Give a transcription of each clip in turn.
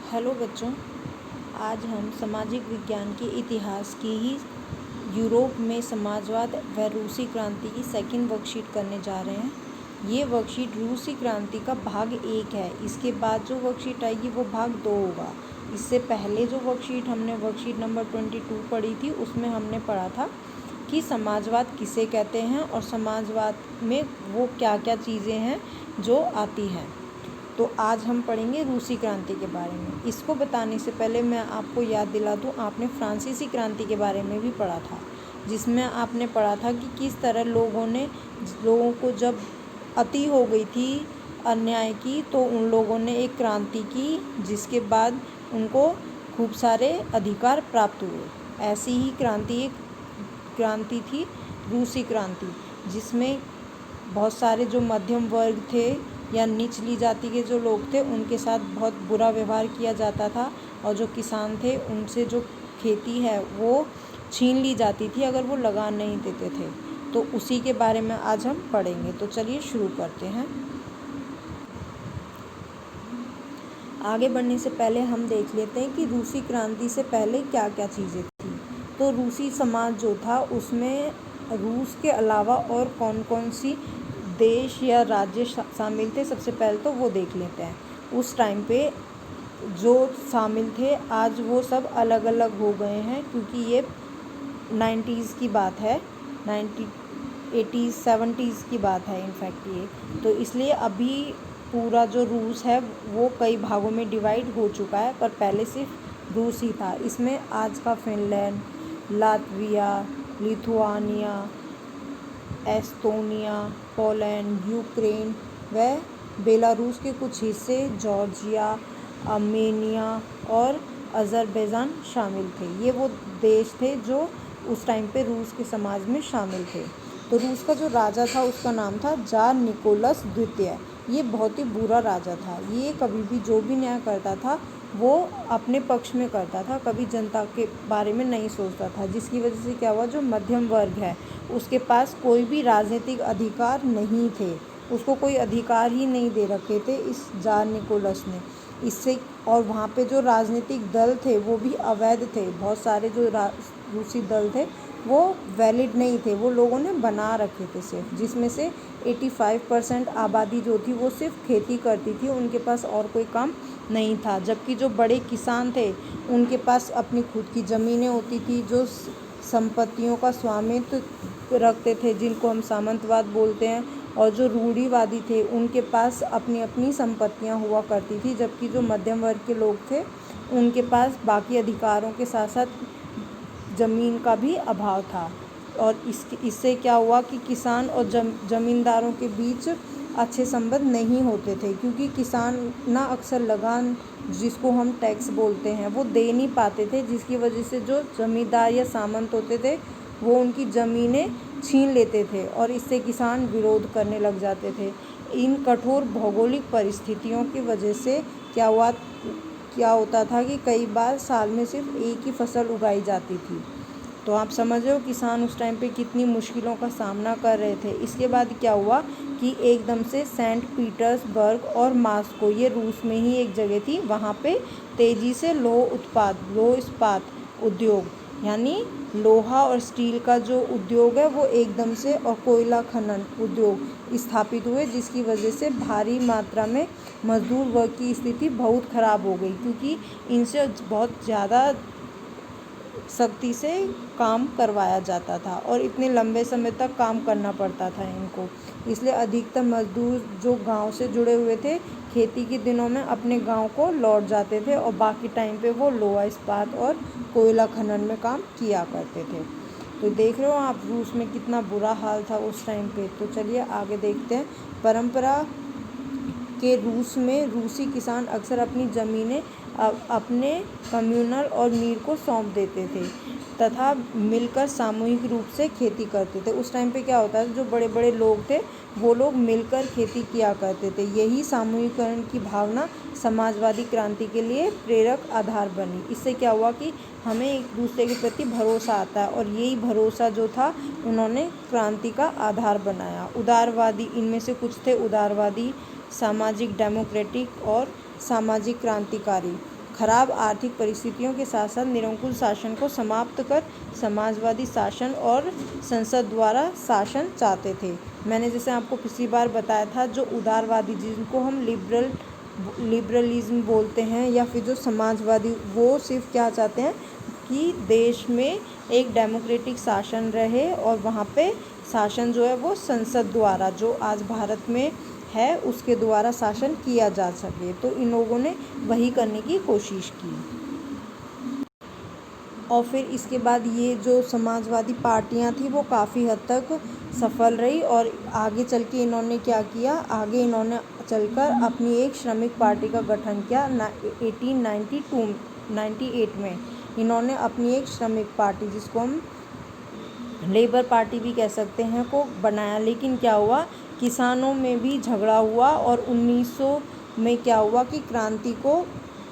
Hello बच्चों, आज हम सामाजिक विज्ञान के इतिहास की ही यूरोप में समाजवाद व रूसी क्रांति की सेकंड वर्कशीट करने जा रहे हैं। ये वर्कशीट रूसी क्रांति का भाग 1 है। इसके बाद जो वर्कशीट आएगी वो भाग 2 होगा। इससे पहले जो वर्कशीट हमने वर्कशीट नंबर 22 पढ़ी थी, उसमें हमने पढ़ा था कि समाजवाद किसे कहते हैं और समाजवाद में वो क्या क्या चीज़ें हैं जो आती हैं। तो आज हम पढ़ेंगे रूसी क्रांति के बारे में। इसको बताने से पहले मैं आपको याद दिला दूँ, आपने फ्रांसीसी क्रांति के बारे में भी पढ़ा था, जिसमें आपने पढ़ा था कि किस तरह लोगों को जब अति हो गई थी अन्याय की, तो उन लोगों ने एक क्रांति की, जिसके बाद उनको खूब सारे अधिकार प्राप्त हुए। ऐसी ही एक क्रांति थी रूसी क्रांति, जिसमें बहुत सारे जो मध्यम वर्ग थे या निचली जाति के जो लोग थे, उनके साथ बहुत बुरा व्यवहार किया जाता था, और जो किसान थे उनसे जो खेती है वो छीन ली जाती थी अगर वो लगा नहीं देते थे। तो उसी के बारे में आज हम पढ़ेंगे। तो चलिए शुरू करते हैं। आगे बढ़ने से पहले हम देख लेते हैं कि रूसी क्रांति से पहले क्या क्या चीज़ें थी। तो रूसी समाज जो था, उसमें रूस के अलावा और कौन कौन सी देश या राज्य शामिल थे, सबसे पहले तो वो देख लेते हैं। उस टाइम पे जो शामिल थे, आज वो सब अलग अलग हो गए हैं, क्योंकि ये 90s की बात है, 80s 70s की बात है इनफैक्ट ये। तो इसलिए अभी पूरा जो रूस है वो कई भागों में डिवाइड हो चुका है, पर पहले सिर्फ रूस ही था। इसमें आज का Finland, Latvia, Lithuania, Estonia, Poland, Ukraine व बेलारूस के कुछ हिस्से, जॉर्जिया, आर्मेनिया और अज़रबैजान शामिल थे। ये वो देश थे जो उस टाइम पे रूस के समाज में शामिल थे। तो रूस का जो राजा था उसका नाम था ज़ार निकोलस द्वितीय। ये बहुत ही बुरा राजा था। ये कभी भी जो भी न्याय करता था वो अपने पक्ष में करता था, कभी जनता के बारे में नहीं सोचता था, जिसकी वजह से क्या हुआ, जो मध्यम वर्ग है उसके पास कोई भी राजनीतिक अधिकार नहीं थे। उसको कोई अधिकार ही नहीं दे रखे थे इस ज़ार निकोलस ने। इससे और वहाँ पे जो राजनीतिक दल थे वो भी अवैध थे। बहुत सारे जो रूसी दल थे वो वैलिड नहीं थे, वो लोगों ने बना रखे थे सिर्फ, जिसमें से 85% आबादी जो थी वो सिर्फ खेती करती थी, उनके पास और कोई काम नहीं था। जबकि जो बड़े किसान थे उनके पास अपनी खुद की ज़मीनें होती थी, जो संपत्तियों का स्वामित्व रखते थे, जिनको हम सामंतवाद बोलते हैं। और जो रूढ़िवादी थे उनके पास अपनी अपनी संपत्तियां हुआ करती थी, जबकि जो मध्यम वर्ग के लोग थे उनके पास बाकी अधिकारों के साथ साथ ज़मीन का भी अभाव था। और इससे क्या हुआ कि किसान और ज़मींदारों के बीच अच्छे संबंध नहीं होते थे, क्योंकि किसान ना अक्सर लगान, जिसको हम टैक्स बोलते हैं, वो दे नहीं पाते थे, जिसकी वजह से जो ज़मींदार या सामंत होते थे वो उनकी ज़मीनें छीन लेते थे, और इससे किसान विरोध करने लग जाते थे। इन कठोर भौगोलिक परिस्थितियों की वजह से क्या होता था कि कई बार साल में सिर्फ एक ही फसल उगाई जाती थी। तो आप समझ रहे हो किसान उस टाइम पे कितनी मुश्किलों का सामना कर रहे थे। इसके बाद क्या हुआ कि एकदम से सेंट पीटर्सबर्ग और मास्को, ये रूस में ही एक जगह थी, वहाँ पे तेज़ी से लोह इस्पात उद्योग, यानी लोहा और स्टील का जो उद्योग है वो एकदम से, और कोयला खनन उद्योग स्थापित हुए, जिसकी वजह से भारी मात्रा में मजदूर वर्ग की स्थिति बहुत ख़राब हो गई, क्योंकि इनसे बहुत ज़्यादा सख्ती से काम करवाया जाता था और इतने लंबे समय तक काम करना पड़ता था इनको। इसलिए अधिकतर मजदूर जो गांव से जुड़े हुए थे, खेती के दिनों में अपने गांव को लौट जाते थे, और बाकी टाइम पे वो लोहा इस्पात और कोयला खनन में काम किया करते थे। तो देख रहे हो आप रूस में कितना बुरा हाल था उस टाइम पे। तो चलिए आगे देखते हैं। परंपरा के रूस में रूसी किसान अक्सर अपनी ज़मीनें अपने कम्युनल और मीर को सौंप देते थे तथा मिलकर सामूहिक रूप से खेती करते थे। उस टाइम पे क्या होता था, जो बड़े बड़े लोग थे वो लोग मिलकर खेती किया करते थे। यही सामूहिकरण की भावना समाजवादी क्रांति के लिए प्रेरक आधार बनी। इससे क्या हुआ कि हमें एक दूसरे के प्रति भरोसा आता है, और यही भरोसा जो था उन्होंने क्रांति का आधार बनाया। उदारवादी, इनमें से कुछ थे उदारवादी, सामाजिक डेमोक्रेटिक और सामाजिक क्रांतिकारी। खराब आर्थिक परिस्थितियों के साथ साथ निरंकुश शासन को समाप्त कर समाजवादी शासन और संसद द्वारा शासन चाहते थे। मैंने जैसे आपको पिछली बार बताया था, जो उदारवादी जिनको हम लिबरलिज्म बोलते हैं या फिर जो समाजवादी, वो सिर्फ क्या चाहते हैं कि देश में एक डेमोक्रेटिक शासन रहे और वहाँ पे शासन जो है वो संसद द्वारा, जो आज भारत में है उसके द्वारा शासन किया जा सके। तो इन लोगों ने वही करने की कोशिश की। और फिर इसके बाद ये जो समाजवादी पार्टियां थी वो काफ़ी हद तक सफल रही और आगे चल के इन्होंने क्या किया, आगे इन्होंने चलकर अपनी एक श्रमिक पार्टी का गठन किया। 1898 में इन्होंने अपनी एक श्रमिक पार्टी, जिसको हम लेबर पार्टी भी कह सकते हैं, को बनाया। लेकिन क्या हुआ, किसानों में भी झगड़ा हुआ और 1900 में क्या हुआ कि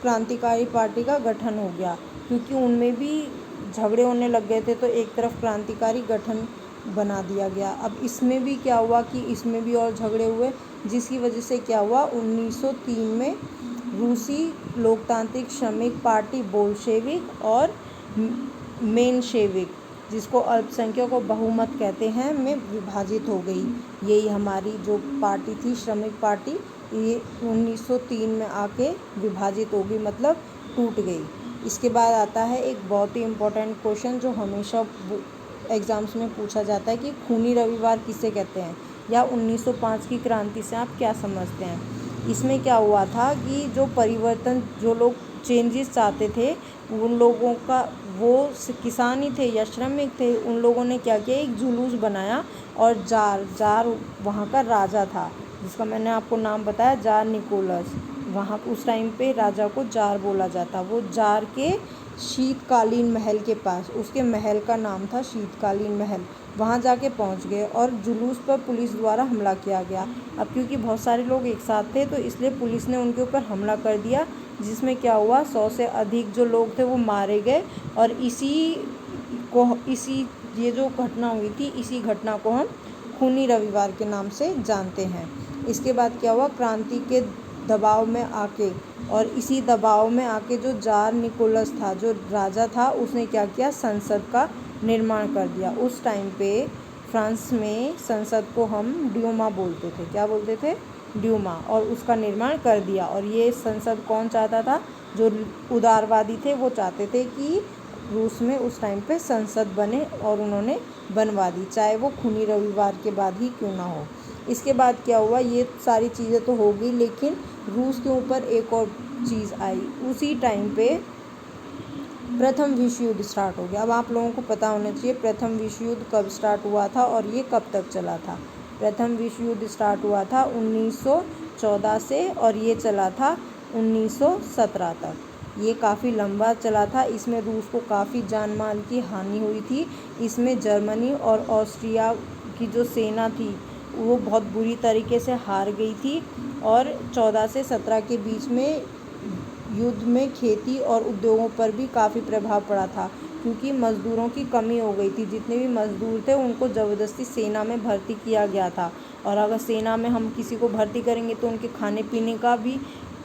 क्रांतिकारी पार्टी का गठन हो गया, क्योंकि उनमें भी झगड़े होने लग गए थे। तो एक तरफ क्रांतिकारी गठन बना दिया गया। अब इसमें भी क्या हुआ कि इसमें भी और झगड़े हुए, जिसकी वजह से क्या हुआ, 1903 में रूसी लोकतांत्रिक श्रमिक पार्टी बोल्शेविक और मेनशेविक, जिसको अल्पसंख्यकों बहुमत कहते हैं, में विभाजित हो गई। यही हमारी जो पार्टी थी श्रमिक पार्टी, ये 1903 में आके विभाजित हो गई, मतलब टूट गई। इसके बाद आता है एक बहुत ही इम्पोर्टेंट क्वेश्चन जो हमेशा एग्ज़ाम्स में पूछा जाता है कि खूनी रविवार किसे कहते हैं, या 1905 की क्रांति से आप क्या समझते हैं। इसमें क्या हुआ था कि जो परिवर्तन, जो लोग चेंजेस चाहते थे, उन लोगों का, वो किसान ही थे या श्रमिक थे, उन लोगों ने क्या किया, एक जुलूस बनाया और जार वहाँ का राजा था, जिसका मैंने आपको नाम बताया, जार निकोलस। वहाँ उस टाइम पे राजा को जार बोला जाता। वो जार के शीतकालीन महल के पास, उसके महल का नाम था शीतकालीन महल, वहाँ जाके पहुँच गए और जुलूस पर पुलिस द्वारा हमला किया गया। अब क्योंकि बहुत सारे लोग एक साथ थे तो इसलिए पुलिस ने उनके ऊपर हमला कर दिया, जिसमें क्या हुआ, 100 से अधिक जो लोग थे वो मारे गए। और ये जो घटना हुई थी, इसी घटना को हम खूनी रविवार के नाम से जानते हैं। इसके बाद क्या हुआ, क्रांति के दबाव में आके, और इसी दबाव में आके जो जार निकोलस था, जो राजा था, उसने क्या किया, संसद का निर्माण कर दिया। उस टाइम पे फ्रांस में संसद को हम ड्यूमा बोलते थे। क्या बोलते थे, ड्यूमा। और उसका निर्माण कर दिया। और ये संसद कौन चाहता था, जो उदारवादी थे वो चाहते थे कि रूस में उस टाइम पे संसद बने, और उन्होंने बनवा दी, चाहे वो खूनी रविवार के बाद ही क्यों ना हो। इसके बाद क्या हुआ, ये सारी चीज़ें तो हो गई, लेकिन रूस के ऊपर एक और चीज़ आई। उसी टाइम पे प्रथम विश्व युद्ध स्टार्ट हो गया। अब आप लोगों को पता होना चाहिए प्रथम विश्व युद्ध कब स्टार्ट हुआ था और ये कब तक चला था। प्रथम विश्व युद्ध स्टार्ट हुआ था 1914 से और ये चला था 1917 तक। ये काफ़ी लंबा चला था। इसमें रूस को काफ़ी जान माल की हानि हुई थी। इसमें जर्मनी और ऑस्ट्रिया की जो सेना थी वो बहुत बुरी तरीके से हार गई थी। और 14 से 17 के बीच में युद्ध में खेती और उद्योगों पर भी काफ़ी प्रभाव पड़ा था, क्योंकि मज़दूरों की कमी हो गई थी। जितने भी मज़दूर थे उनको ज़बरदस्ती सेना में भर्ती किया गया था। और अगर सेना में हम किसी को भर्ती करेंगे तो उनके खाने पीने का भी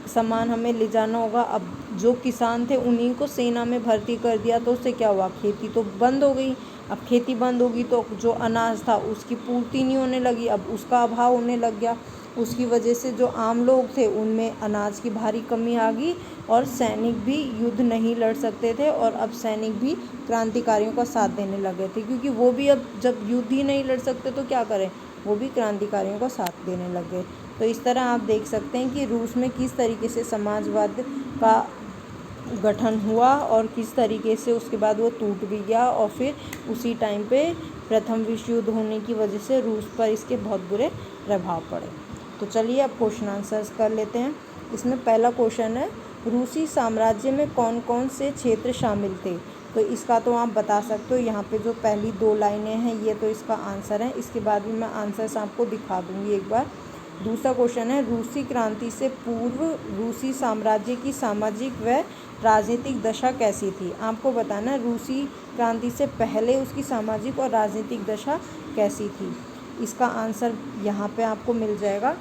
सामान हमें ले जाना होगा। अब जो किसान थे उन्हीं को सेना में भर्ती कर दिया, तो उससे क्या हुआ, खेती तो बंद हो गई। अब खेती बंद होगी तो जो अनाज था उसकी पूर्ति नहीं होने लगी, अब उसका अभाव होने लग गया। उसकी वजह से जो आम लोग थे उनमें अनाज की भारी कमी आ गई और सैनिक भी युद्ध नहीं लड़ सकते थे। और अब सैनिक भी क्रांतिकारियों का साथ देने लगे थे, क्योंकि वो भी अब जब युद्ध ही नहीं लड़ सकते तो क्या करें, वो भी क्रांतिकारियों का साथ देने लगे। तो इस तरह आप देख सकते हैं कि रूस में किस तरीके से समाजवाद का गठन हुआ और किस तरीके से उसके बाद वो टूट भी गया। और फिर उसी टाइम पे प्रथम विश्व युद्ध होने की वजह से रूस पर इसके बहुत बुरे प्रभाव पड़े। तो चलिए अब क्वेश्चन आंसर्स कर लेते हैं। इसमें पहला क्वेश्चन है, रूसी साम्राज्य में कौन कौन से क्षेत्र शामिल थे। तो इसका तो आप बता सकते हो, यहाँ पे जो पहली 2 लाइनें हैं ये तो इसका आंसर है। इसके बाद भी मैं आंसर्स आपको दिखा दूँगी एक बार। दूसरा क्वेश्चन है, रूसी क्रांति से पूर्व रूसी साम्राज्य की सामाजिक व राजनीतिक दशा कैसी थी। आपको बताना रूसी क्रांति से पहले उसकी सामाजिक और राजनीतिक दशा कैसी थी। इसका आंसर यहाँ पे आपको मिल जाएगा।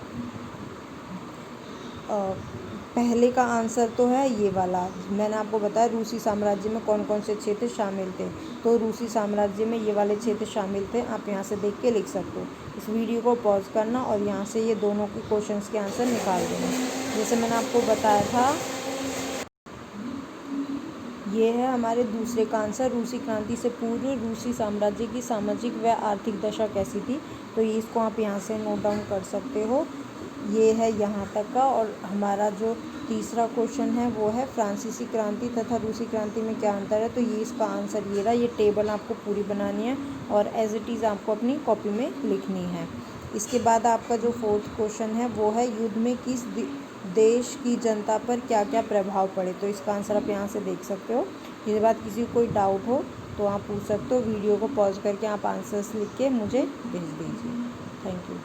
पहले का आंसर तो है ये वाला, मैंने आपको बताया रूसी साम्राज्य में कौन कौन से क्षेत्र शामिल थे, तो रूसी साम्राज्य में ये वाले क्षेत्र शामिल थे। आप यहाँ से देख के लिख सकते हो। इस वीडियो को पॉज करना और यहाँ से ये दोनों के क्वेश्चंस के आंसर निकाल देना। जैसे मैंने आपको बताया था, ये है हमारे दूसरे का आंसर, रूसी क्रांति से पूर्व रूसी साम्राज्य की सामाजिक व आर्थिक दशा कैसी थी। तो ये इसको आप यहाँ से नोट डाउन कर सकते हो। ये है यहाँ तक का। और हमारा जो तीसरा क्वेश्चन है वो है फ्रांसीसी क्रांति तथा रूसी क्रांति में क्या अंतर है। तो ये इसका आंसर ये रहा। ये टेबल आपको पूरी बनानी है और एज इट इज़ आपको अपनी कॉपी में लिखनी है। इसके बाद आपका जो फोर्थ क्वेश्चन है वो है युद्ध में किस देश की जनता पर क्या क्या प्रभाव पड़े। तो इसका आंसर आप यहाँ से देख सकते हो। इसके बाद किसी को कोई डाउट हो तो आप पूछ सकते हो। वीडियो को पॉज करके आप आंसर्स लिख के मुझे भेज दीजिए। Thank you.